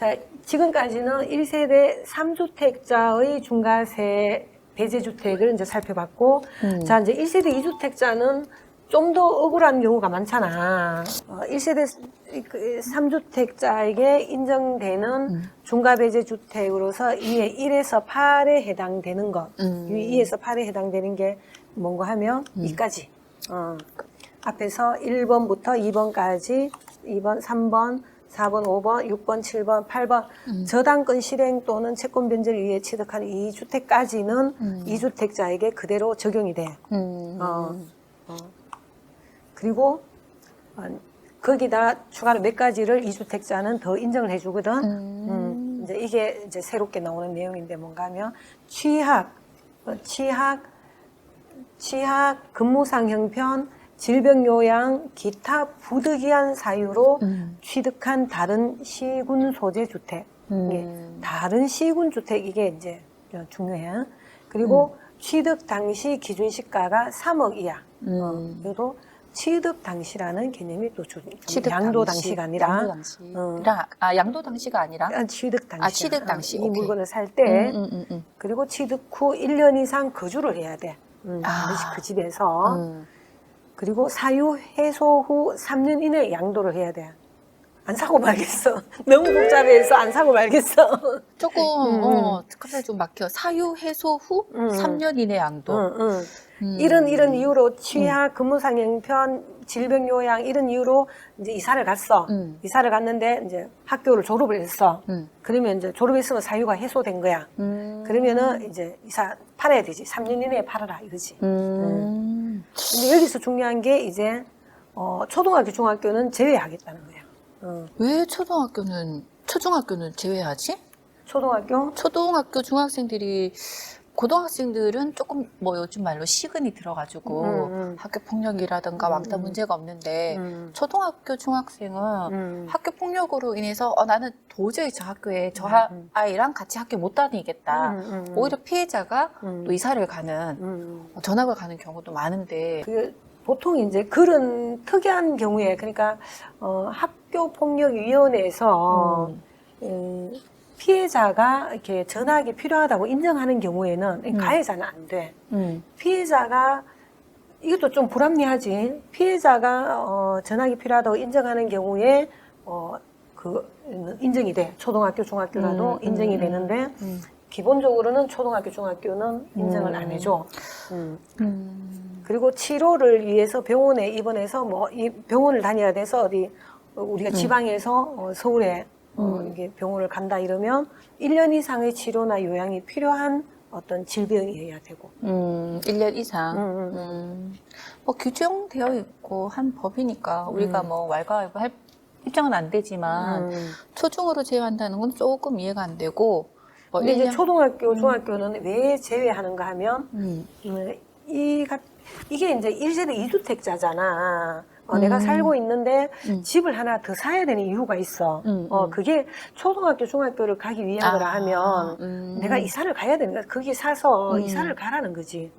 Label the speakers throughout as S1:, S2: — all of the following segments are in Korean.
S1: 자, 지금까지는 1세대 3주택자의 중과세 배제주택을 이제 살펴봤고, 자, 이제 1세대 2주택자는 좀 더 억울한 경우가 많잖아. 1세대 3주택자에게 인정되는 중과배제주택으로서 1에서 8에 해당되는 것. 2에서 8에 해당되는 게 뭔가 하면 이까지. 앞에서 1번부터 2번까지, 2번, 3번, 4번, 5번, 6번, 7번, 8번 저당권 실행 또는 채권 변제를 위해 취득한 2주택까지는 2주택자에게 그대로 적용이 돼. 그리고 거기다 추가로 몇 가지를 2주택자는 더 인정을 해주거든. 이제 이게 이제 새롭게 나오는 내용인데 뭔가 하면 취약, 근무상 형편, 질병 요양, 기타 부득이한 사유로 취득한 다른 시군 소재 주택. 다른 시군 주택 이게 이제 중요해. 그리고 취득 당시 기준 시가가 3억 이하. 그래도 취득 당시라는 개념이 또 양도 당시가 아니라
S2: 양도 당시라 양도 당시가 아니라
S1: 취득 당시.
S2: 취득 당시.
S1: 이
S2: 오케이.
S1: 물건을 살 때 그리고 취득 후 1년 이상 거주를 해야 돼. 반드시 그 집에서. 그리고 사유 해소 후 3년 이내에 양도를 해야 돼. 안 사고 말겠어. 너무 복잡해서 안 사고 말겠어.
S2: 조금 갑자기 좀 막혀. 사유 해소 후 3년 이내 양도.
S1: 이런 이유로 취약, 근무상 형편, 질병 요양 이런 이유로 이제 이사를 갔어. 이사를 갔는데 이제 학교를 졸업을 했어. 그러면 이제 졸업했으면 사유가 해소된 거야. 그러면은 이제 이사 팔아야 되지. 3년 이내에 팔아라 이거지. 근데 여기서 중요한 게 이제 초등학교, 중학교는 제외하겠다는 거야.
S2: 왜 초중학교는 제외하지? 초등학교 중학생들이 고등학생들은 조금 뭐 요즘 말로 시근이 들어가지고 학교 폭력이라든가 왕따 문제가 없는데 초등학교 중학생은 학교 폭력으로 인해서 나는 도저히 저 학교에 저 아이랑 같이 학교 못 다니겠다. 오히려 피해자가 또 이사를 가는 전학을 가는 경우도 많은데
S1: 보통 이제 그런 특이한 경우에 그러니까 학교폭력위원회에서 피해자가 이렇게 전학이 필요하다고 인정하는 경우에는 가해자는 안 돼. 피해자가 이것도 좀 불합리하지. 피해자가 전학이 필요하다고 인정하는 경우에 인정이 돼. 초등학교, 중학교라도 인정이 되는데 기본적으로는 초등학교, 중학교는 인정을 안 해줘. 그리고 치료를 위해서 병원에 입원해서 이 병원을 다녀야 돼서 어디 우리가 지방에서 서울에 이게 병원을 간다 이러면 1년 이상의 치료나 요양이 필요한 어떤 질병이어야 되고.
S2: 1년 이상. 뭐 규정되어 있고 한 법이니까 우리가 뭐 왈가왈부할 입장은 안 되지만 초중으로 제외한다는 건 조금 이해가 안 되고.
S1: 근데 이제 초등학교, 중학교는 왜 제외하는가 하면 이게 이제 1세대 2주택자잖아. 내가 살고 있는데 집을 하나 더 사야 되는 이유가 있어. 그게 초등학교, 중학교를 가기 위함이라 하면 내가 이사를 가야 되는 거야. 거기 사서 이사를 가라는 거지.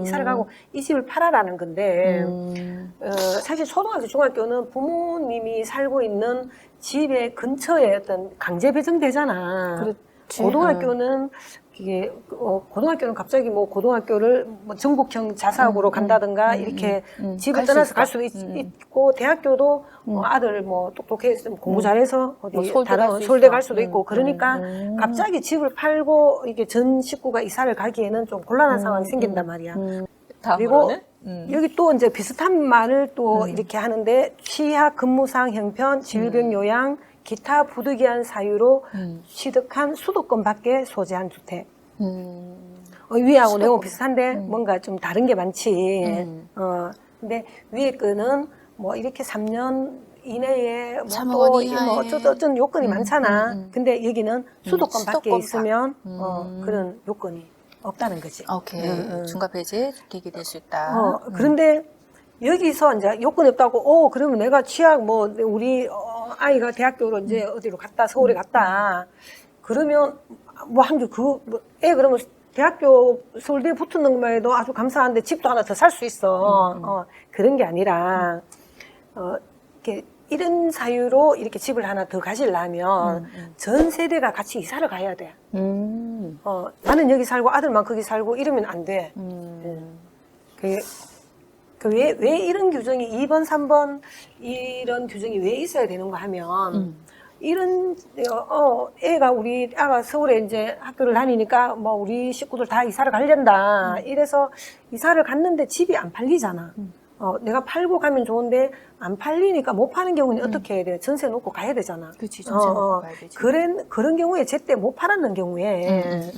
S1: 이사를 가고 이 집을 팔아라는 건데 사실 초등학교, 중학교는 부모님이 살고 있는 집의 근처에 어떤 강제 배정되잖아.
S2: 그렇지.
S1: 고등학교는 이게 고등학교는 갑자기 뭐 고등학교를 뭐 전국형 자사고로 간다든가 이렇게 집을 떠나서 갈 수도 있고 대학교도 아들 뭐 똑똑해서 공부 잘해서 어디 다른 서울대 갈 수도 있고 그러니까 갑자기 집을 팔고 이게 전 식구가 이사를 가기에는 좀 곤란한 상황이 생긴단 말이야. 그리고 여기 또 이제 비슷한 말을 또 이렇게 하는데 취약, 근무상 형편, 질병 요양 기타 부득이한 사유로 취득한 수도권 밖에 소재한 주택. 위하고 내용 비슷한데 뭔가 좀 다른 게 많지. 근데 위에 거는 뭐 이렇게 3년 이내에 뭐 어쩌든 요건이 많잖아. 근데 여기는 수도권 밖에 있으면 그런 요건이 없다는 거지.
S2: 오케이. 중과배제 주택이 될 수 있다.
S1: 그런데 여기서 이제 요건이 없다고, 그러면 내가 취약, 우리 아이가 대학교로 이제 어디로 갔다, 서울에 갔다. 그러면, 그러면 대학교 서울대에 붙는 것만 해도 아주 감사한데 집도 하나 더 살 수 있어. 그런 게 아니라, 이렇게 이런 사유로 이렇게 집을 하나 더 가지려면 전 세대가 같이 이사를 가야 돼. 나는 여기 살고 아들만 거기 살고 이러면 안 돼. 왜 이런 규정이 2번, 3번 이런 규정이 왜 있어야 되는가 하면 이런 애가 우리 아가 서울에 이제 학교를 다니니까 뭐 우리 식구들 다 이사를 가려다 이래서 이사를 갔는데 집이 안 팔리잖아. 내가 팔고 가면 좋은데 안 팔리니까 못 파는 경우는 어떻게 해야 돼? 전세 놓고 가야 되잖아.
S2: 그렇지, 전세 놓고 가야 되지.
S1: 그런 경우에 제때 못 팔았는 경우에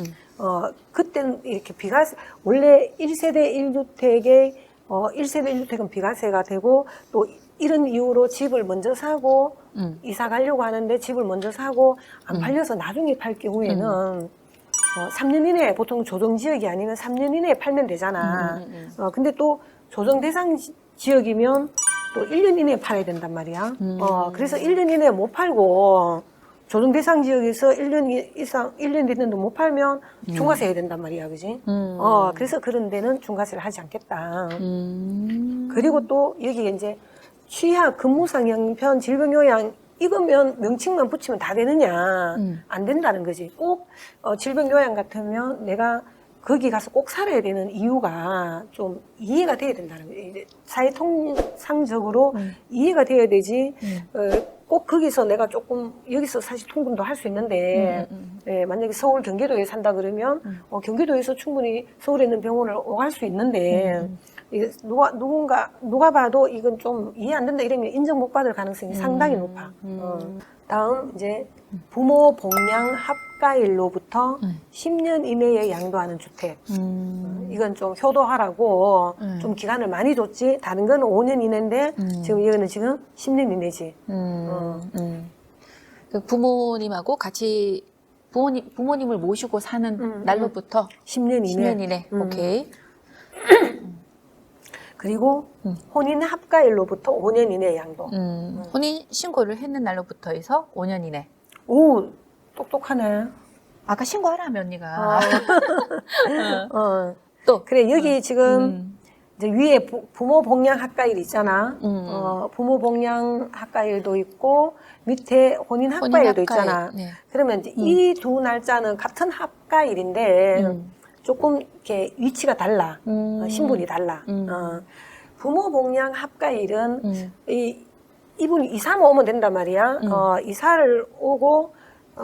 S1: 그때는 이렇게 비과세 원래 1세대 1주택에 1세대 1주택은 비과세가 되고 또 이런 이유로 집을 먼저 사고 이사 가려고 하는데 집을 먼저 사고 안 팔려서 나중에 팔 경우에는 3년 이내에 보통 조정지역이 아니면 3년 이내에 팔면 되잖아. 근데 또 조정 대상 지역이면 또 1년 이내에 팔아야 된단 말이야. 그래서 1년 이내에 못 팔고 조정 대상 지역에서 1년 이상 1년 됐는데 못 팔면 중과세 해야 된단 말이야, 그지? 그래서 그런 데는 중과세를 하지 않겠다. 그리고 또 여기 이제 취약, 근무상 형편, 질병요양 이거면 명칭만 붙이면 다 되느냐? 안 된다는 거지. 꼭 질병요양 같으면 내가 거기 가서 꼭 살아야 되는 이유가 좀 이해가 돼야 된다는 거예요. 사회통상적으로 이해가 돼야 되지. 꼭 거기서 내가 조금 여기서 사실 통금도 할 수 있는데 만약에 서울 경기도에 산다 그러면 경기도에서 충분히 서울에 있는 병원을 오갈 수 있는데 이게 누가 봐도 이건 좀 이해 안 된다 이러면 인정 못 받을 가능성이 상당히 높아. 다음 이제 부모 복양 합가일로부터 10년 이내에 양도하는 주택. 이건 좀 효도하라고 좀 기간을 많이 줬지. 다른 건 5년 이내인데 지금 이거는 지금 10년 이내지.
S2: 그 부모님하고 같이 부모님을 모시고 사는 날로부터
S1: 10년 이내.
S2: 10년 이내. 오케이.
S1: 그리고 혼인 합가일로부터 5년 이내 양도.
S2: 혼인 신고를 했는 날로부터 해서 5년 이내.
S1: 오, 똑똑하네.
S2: 아까 신고하라며 언니가.
S1: 또 그래 여기 지금 이제 위에 부모 복양 합가일 있잖아. 부모 복양 합가일도 있고 밑에 혼인 합가일도 있잖아.
S2: 네.
S1: 그러면 이제 이 두 날짜는 같은 합가일인데 조금 이렇게 위치가 달라. 신분이 달라. 부모 복양 합가일은 이분이 이사만 오면 된단 말이야. 이사를 오고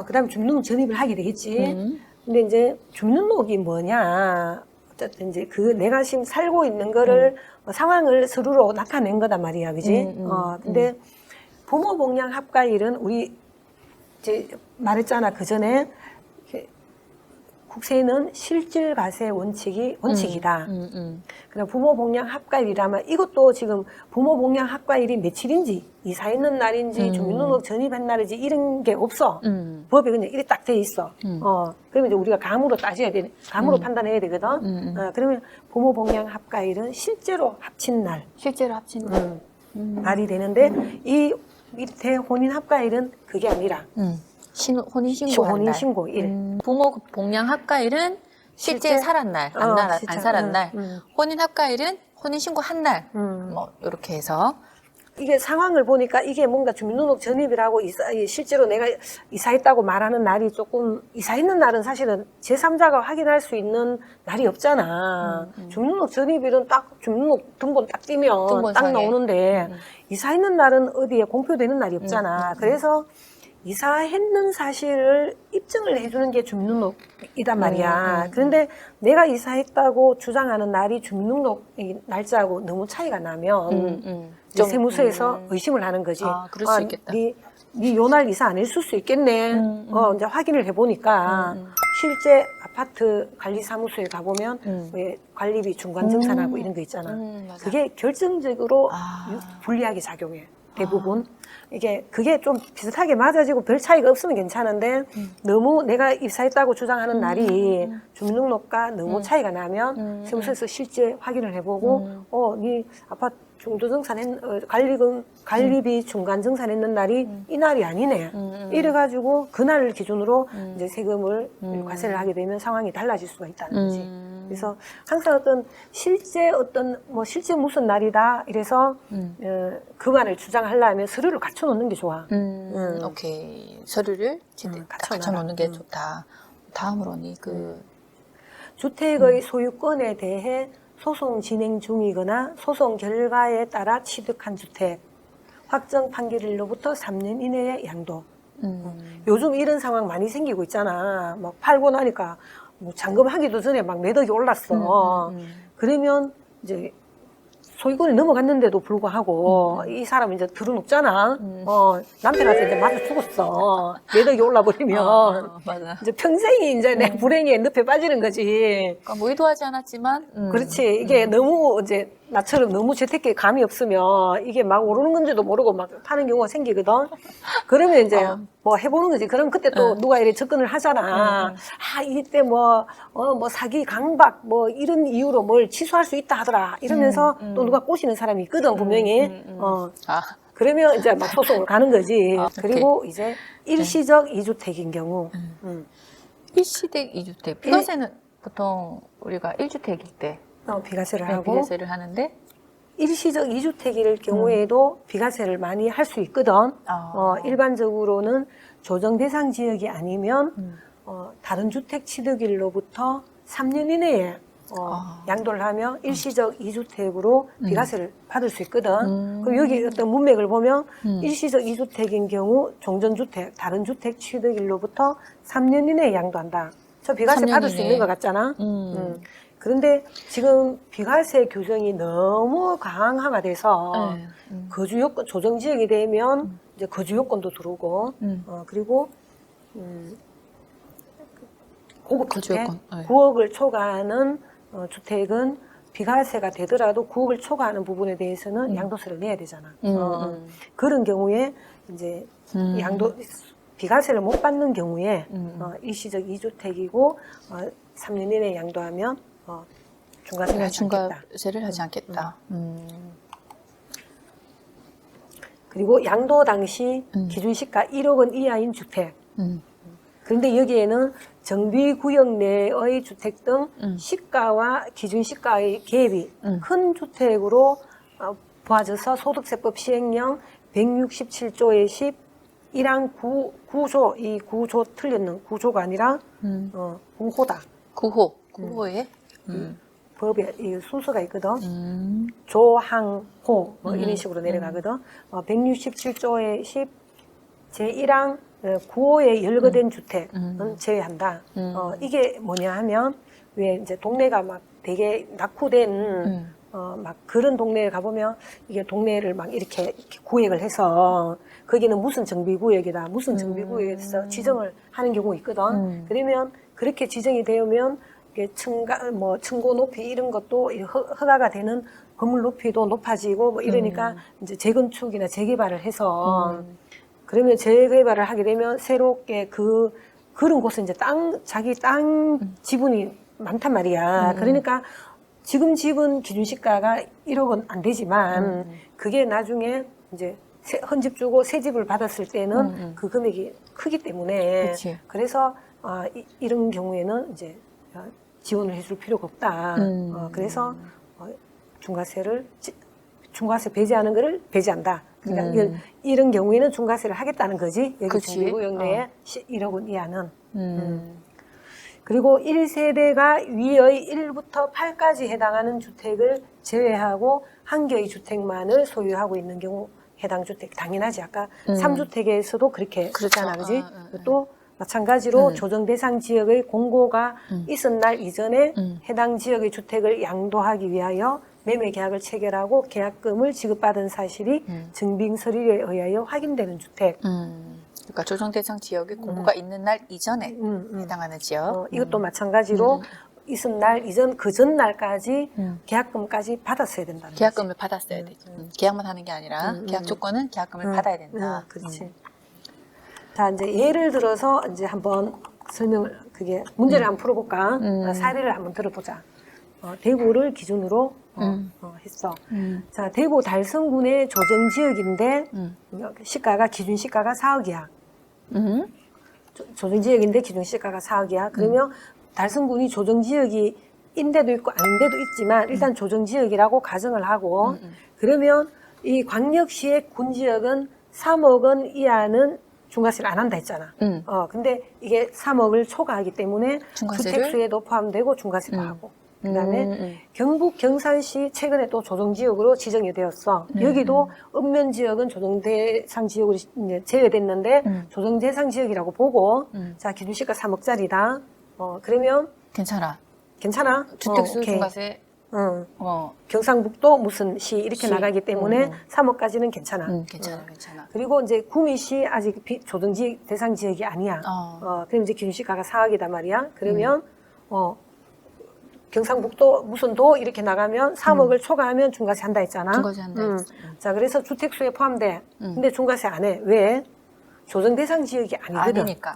S1: 그다음에 주민등록 전입을 하게 되겠지. 근데 이제 주민등록이 뭐냐? 어쨌든 이제 내가 지금 살고 있는 거를 상황을 서류로 나타낸 거단 말이야, 그지? 근데 부모 복양 합가일은 우리 이제 말했잖아 그 전에 국세는 실질과세 원칙이다. 그럼 부모 복양 합가일이라면 이것도 지금 부모 복양 합가일이 며칠인지 이사했는 날인지 주민등록 전입한 날인지 이런 게 없어. 법에 그냥 이렇게 딱 돼 있어. 그러면 이제 우리가 감으로 따져야 돼. 감으로 판단해야 되거든. 그러면 부모 복양 합가일은 실제로 합친 날.
S2: 실제로 합친 날.
S1: 날이 되는데 이 밑에 혼인 합가일은 그게 아니라
S2: 혼인신고하는 날.
S1: 혼인신고일.
S2: 부모 복양 합가일은 실제 살았 날, 안 살았 날. 혼인 합가일은 혼인신고 한 날. 뭐 이렇게 해서
S1: 이게 상황을 보니까 이게 뭔가 주민등록 전입이라고 실제로 내가 이사했다고 말하는 날이 조금 이사했는 날은 사실은 제3자가 확인할 수 있는 날이 없잖아. 주민등록 전입일은 딱 주민등록 등본 딱 띄면 딱 나오는데 이사했는 날은 어디에 공표되는 날이 없잖아. 그래서 이사했는 사실을 입증을 해주는 게 주민등록이단 말이야. 그런데 내가 이사했다고 주장하는 날이 주민등록 날짜하고 너무 차이가 나면 이제 세무서에서 의심을 하는 거지.
S2: 그럴 수 있겠다.
S1: 네 요 날 이사 안 했을 수 있겠네. 이제 확인을 해보니까 실제 아파트 관리사무소에 가보면 왜 관리비 중간정산하고 이런 거 있잖아. 그게 결정적으로 불리하게 작용해. 대부분. 그게 좀 비슷하게 맞아지고 별 차이가 없으면 괜찮은데 너무 내가 입사했다고 주장하는 날이 주민등록과 너무 차이가 나면 세무서에서 실제 확인을 해보고 네 아파트 관리비 중간정산했는 날이 이 날이 아니네. 이래가지고 그날을 기준으로 이제 세금을 과세를 하게 되면 상황이 달라질 수가 있다는 거지. 그래서 항상 실제 무슨 날이다 이래서 그 말을 주장하려면 서류를 갖춰놓는 게 좋아.
S2: 오케이. 서류를 갖춰놓는 게 좋다. 다음으로는
S1: 주택의 소유권에 대해 소송 진행 중이거나 소송 결과에 따라 취득한 주택, 확정 판결일로부터 3년 이내의 양도. 요즘 이런 상황 많이 생기고 있잖아. 막 팔고 나니까 뭐 잔금하기도 전에 막 매덕이 올랐어. 그러면 이제 소유권이 넘어갔는데도 불구하고 이 사람이 이제 들어눕잖아. 남편한테 이제 맞아 죽었어. 매덕이 올라버리면
S2: 맞아.
S1: 이제 평생이 이제 내 불행의 늪에 빠지는 거지.
S2: 그러니까 뭐 의도하지 않았지만
S1: 그렇지. 이게 너무 이제 나처럼 너무 재테크에 감이 없으면 이게 막 오르는 건지도 모르고 막 파는 경우가 생기거든. 그러면 이제 뭐 해보는 거지. 그럼 그때 또 누가 이렇게 접근을 하잖아. 이때 뭐 사기, 강박 뭐 이런 이유로 뭘 취소할 수 있다 하더라. 이러면서 또 누가 꼬시는 사람이 있거든, 분명히. 그러면 이제 막 소송을 가는 거지. 그리고 이제 일시적 2주택인 경우.
S2: 일시적 2주택. 비과세는 보통 우리가 1주택일 때
S1: 비과세를 하고.
S2: 비과세를 하는데
S1: 일시적 2주택일 경우에도 비과세를 많이 할 수 있거든. 일반적으로는 조정 대상 지역이 아니면 다른 주택 취득일로부터 3년 이내에 양도를 하면 일시적 2주택으로 비과세를 받을 수 있거든. 그럼 여기 어떤 문맥을 보면 일시적 2주택인 경우 종전주택, 다른 주택 취득일로부터 3년 이내에 양도한다. 저 비과세 받을 수 있는 것 같잖아. 그런데 지금 비과세 규정이 너무 강화가 돼서 거주 요건, 조정 지역이 되면 이제 거주 요건도 들어오고, 그리고 고급 주택, 9억을 초과하는 주택은 비과세가 되더라도 9억을 초과하는 부분에 대해서는 양도세를 내야 되잖아. 그런 경우에 이제 비과세를 못 받는 경우에 일시적 2주택이고 3년 이내에 양도하면 중과세를 하지 않겠다.
S2: 중과세를 하지 않겠다.
S1: 그리고 양도 당시 기준시가 1억 원 이하인 주택. 그런데 여기에는 정비구역 내의 주택 등 시가와 기준시가의 갭이 큰 주택으로 보아져서 소득세법 시행령 167조의 10 1항 9조, 이 9조 틀렸는 9조가 아니라 9호다.
S2: 9호에
S1: 법에 이 순서가 있거든. 조항호 뭐 이런 식으로 내려가거든. 167조의 10 제1항 9호에 열거된 주택은 제외한다. 이게 뭐냐 하면 왜 이제 동네가 막 되게 낙후된 막 그런 동네에 가보면 이게 동네를 막 이렇게 구획을 해서 거기는 무슨 정비구역이다, 무슨 정비구역에서 지정을 하는 경우가 있거든. 그러면 그렇게 지정이 되면 층고 높이 이런 것도 허가가 되는 건물 높이도 높아지고 뭐 이러니까 이제 재건축이나 재개발을 해서 그러면 재개발을 하게 되면 새롭게 그런 곳은 이제 자기 땅 지분이 많단 말이야. 그러니까 지금 집은 기준시가가 1억 원 안 되지만 그게 나중에 이제 헌집 주고 새 집을 받았을 때는 그 금액이 크기 때문에
S2: 그치.
S1: 그래서 이런 경우에는 이제 지원을 해줄 필요가 없다. 그래서 중과세 배제하는 거를 배제한다. 그러니까 이런 경우에는 중과세를 하겠다는 거지. 여기 정비구역 내에 1억 원 이하는. 그리고 1세대가 위의 1부터 8까지 해당하는 주택을 제외하고 한 개의 주택만을 소유하고 있는 경우 해당 주택. 당연하지. 아까 3주택에서도 그렇게 그렇잖아. 그지? 또 마찬가지로 조정 대상 지역의 공고가 있은 날 이전에 해당 지역의 주택을 양도하기 위하여 매매 계약을 체결하고 계약금을 지급받은 사실이 증빙 서류에 의하여 확인되는 주택.
S2: 그러니까 조정 대상 지역에 공고가 있는 날 이전에 해당하는 지역.
S1: 이것도 마찬가지로 있은 날 이전 그 전날까지 계약금까지 받았어야 된다.
S2: 계약금을 받았어야 되죠. 계약만 하는 게 아니라 계약 조건은 계약금을 받아야 된다.
S1: 그렇지. 자, 이제 예를 들어서 이제 한번 그게 문제를 한번 풀어볼까? 사례를 한번 들어보자. 대구를 기준으로 했어. 자, 대구 달성군의 조정지역인데 시가가 기준 시가가 4억이야. 조정지역인데 기준 시가가 4억이야. 그러면 달성군이 조정지역이 인데도 있고 아닌 데도 있지만 일단 조정지역이라고 가정을 하고 그러면 이 광역시의 군지역은 3억 원 이하는 중과세를 안 한다 했잖아. 근데 이게 3억을 초과하기 때문에
S2: 중과세를?
S1: 주택수에도 포함되고 중과세도 하고 그다음에 경북 경산시 최근에 또 조정지역으로 지정이 되었어. 여기도 읍면지역은 조정대상 지역으로 이제 제외됐는데 조정대상 지역이라고 보고 자 기준시가 3억짜리다. 그러면
S2: 괜찮아.
S1: 괜찮아.
S2: 주택수
S1: 오케이.
S2: 중과세.
S1: 경상북도 무슨 시 이렇게
S2: 시.
S1: 나가기 때문에 3억까지는 괜찮아.
S2: 괜찮아, 괜찮아.
S1: 그리고 이제 구미시 아직 조정지 대상 지역이 아니야. 그럼 이제 기준시가가 4억이단 말이야. 그러면 경상북도 무슨 도 이렇게 나가면 3억을 초과하면 중과세 한다 했잖아.
S2: 중과세 한다 했어.
S1: 자, 그래서 주택수에 포함돼. 근데 중과세 안 해. 왜? 조정 대상 지역이 아니거든.
S2: 아니니까.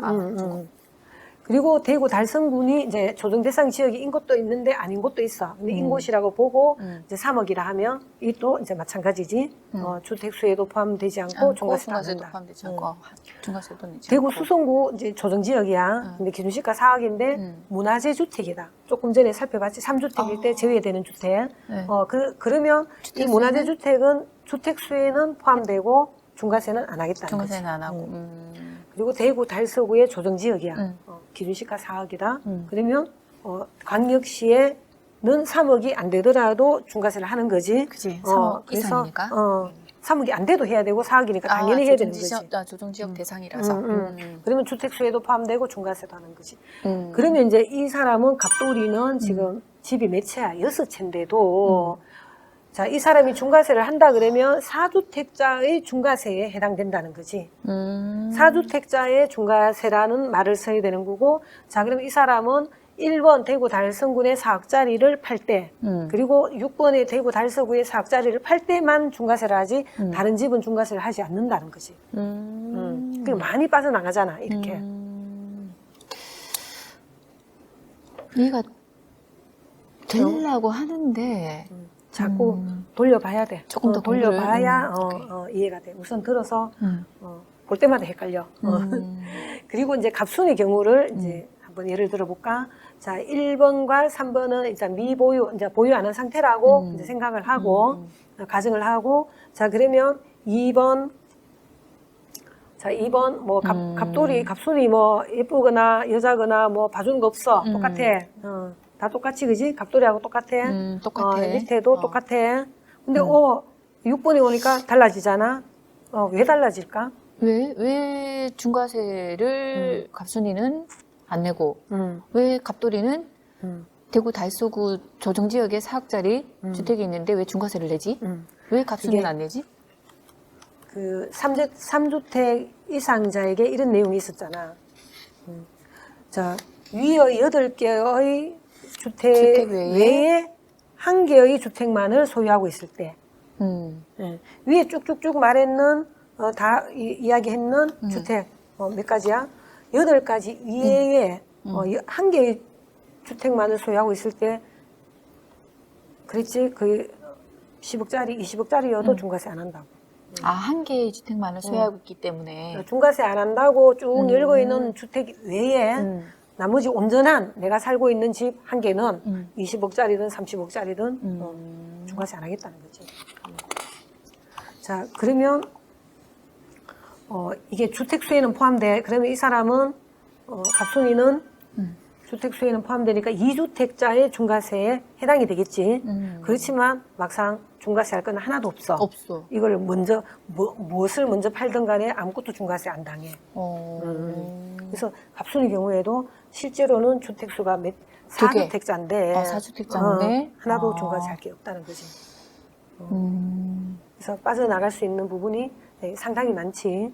S1: 그리고 대구 달성군이 이제 조정 대상 지역인 곳도 있는데 아닌 곳도 있어. 근데 인 곳이라고 보고 이제 3억이라 하면 이 또 이제 마찬가지지. 주택수에도 포함되지 않고 중과세도 안
S2: 중과세도
S1: 한다.
S2: 포함되지 않고 중과세도 내지
S1: 대구
S2: 않고.
S1: 수성구 이제 조정 지역이야. 근데 기준시가 4억인데 문화재 주택이다. 조금 전에 살펴봤지. 3주택일 때 제외되는 주택.
S2: 네.
S1: 그러면 이
S2: 주택수에는?
S1: 문화재 주택은 주택수에는 포함되고 중과세는 안 하겠다는 거지.
S2: 중과세는 안 하고.
S1: 그리고 대구 달서구의 조정 지역이야. 기준시가 4억이다. 그러면 광역시에는 3억이 안 되더라도 중과세를 하는 거지.
S2: 그치. 3억
S1: 그래서
S2: 이상이니까.
S1: 3억이 안 돼도 해야 되고 4억이니까 당연히 해야 되는 거지.
S2: 조정지역 대상이라서.
S1: 그러면 주택수에도 포함되고 중과세도 하는 거지. 그러면 이제 이 사람은 갑돌이는 지금 집이 몇 채야? 6채인데도 자, 이 사람이 중과세를 한다 그러면 4주택자의 중과세에 해당된다는 거지. 4주택자의 중과세라는 말을 써야 되는 거고, 자, 그럼 이 사람은 1번 대구 달성군의 4억짜리를 팔 때, 그리고 6번의 대구 달서구의 4억짜리를 팔 때만 중과세를 하지, 다른 집은 중과세를 하지 않는다는 거지. 그 많이 빠져나가잖아, 이렇게.
S2: 이해가 되려고 하는데,
S1: 자꾸 돌려봐야 돼.
S2: 조금 더
S1: 돌려봐야
S2: 공부를,
S1: 이해가 돼. 우선 들어서 볼 때마다 헷갈려. 그리고 이제 갑순의 경우를 이제 한번 예를 들어볼까? 자, 1번과 3번은 일단 미보유, 이제 보유 안 한 상태라고 이제 생각을 하고 가정을 하고, 자, 그러면 2번, 자, 2번 뭐 갑돌이, 갑순이 뭐 예쁘거나 여자거나 뭐 봐주는 거 없어. 똑같아. 다 똑같이, 그지? 갑돌이하고 똑같아.
S2: 똑같아.
S1: 밑에도 똑같아. 근데 6번이 오니까 달라지잖아. 왜 달라질까?
S2: 왜 중과세를 갑순이는 안 내고, 왜 갑돌이는 대구 달서구 조정지역에 4억짜리 주택이 있는데 왜 중과세를 내지? 왜 갑순이는
S1: 이게
S2: 안 내지?
S1: 그 3주택 이상자에게 이런 내용이 있었잖아. 자, 위의 8개의 주택 외에 1개의 주택만을 소유하고 있을 때. 위에 쭉쭉쭉 말했는, 다 이야기했는 주택, 몇 가지야? 8가지 이외에 1개의 주택만을 소유하고 있을 때, 그랬지? 그 10억짜리, 20억짜리여도 중과세 안 한다고.
S2: 한 개의 주택만을 소유하고 있기 때문에.
S1: 중과세 안 한다고 쭉 열고 있는 주택 외에 나머지 온전한 내가 살고 있는 집 1개는 20억짜리든 30억짜리든 중과세 안 하겠다는 거지. 자, 그러면 이게 주택수에는 포함돼. 그러면 이 사람은 갑순이는 주택수에는 포함되니까 2주택자의 중과세에 해당이 되겠지. 그렇지만 막상 중과세 할 건 하나도 없어.
S2: 없어.
S1: 이걸 먼저 무엇을 먼저 팔든 간에 아무것도 중과세 안 당해. 그래서 갑순의 경우에도 실제로는 주택수가 4주택자인데
S2: 4주택자인데
S1: 하나도 중과세 할 게 없다는 거지. 그래서 빠져나갈 수 있는 부분이 상당히 많지.